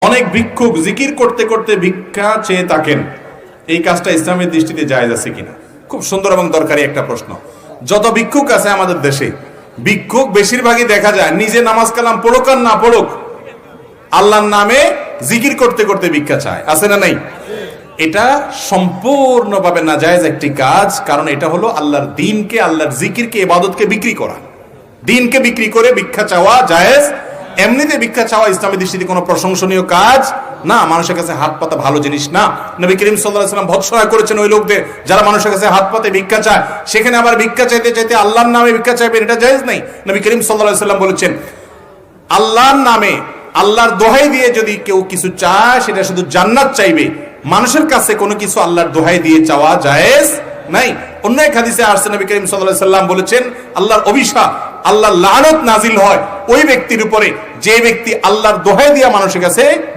অনেক ভিক্ষুক জিকির করতে করতে ভিক্ষা চেয়ে থাকেন, এই কাজটা ইসলামের দৃষ্টিতে জায়েজ আছে কিনা? খুব সুন্দর এবং দরকারি একটা প্রশ্ন। যত ভিক্ষুক আছে আমাদের দেশে, ভিক্ষুক বেশিরভাগই দেখা যায় নিজে নামাজ কালাম পড়ুক আর না পড়ুক, আল্লাহর নামে জিকির করতে করতে ভিক্ষা চায়, আছে না নাই? এটা সম্পূর্ণভাবে নাজায়েজ একটি কাজ, কারণ এটা হলো আল্লাহর দ্বীনকে, আল্লাহর জিকিরকে, ইবাদতকে বিক্রি করা। দ্বীনকে বিক্রি করে ভিক্ষা চাওয়া জায়েজ। এমনিতে ভিক্ষা চাওয়া ইসলামের দৃষ্টিতে কোনো প্রশংসনীয় কাজ না, মানুষের কাছে হাত পাতা ভালো জিনিস না। নবী করিম সাল্লাল্লাহু আলাইহি ওয়াসাল্লাম ভৎসনা করেছেন ওই লোকদের যারা মানুষের কাছে হাত পাতে ভিক্ষা চায়, সেখানে আবার ভিক্ষা চাইতে চাইতে আল্লাহর নামে ভিক্ষা চাইবেন, এটা জায়েজ নাই। নবী করিম সাল্লাল্লাহু আলাইহি ওয়াসাল্লাম বলেছেন, আল্লাহর নামে, আল্লাহর দোহাই দিয়ে যদি কেউ কিছু চায় সেটা শুধু জান্নাত চাইবে, মানুষের কাছে কোনো কিছু আল্লাহর দোহাই দিয়ে চাওয়া জায়েজ নাই। অন্য এক হাদিসে আসছে নবী করিম সাল্লাল্লাহু আলাইহি ওয়াসাল্লাম বলেছেন, আল্লাহর অভিশাপ, আল্লাহর লানত নাজিল হয় ওই ব্যক্তির উপরে যে ব্যক্তি আল্লাহর দোহাই দিয়া মানুষের কাছে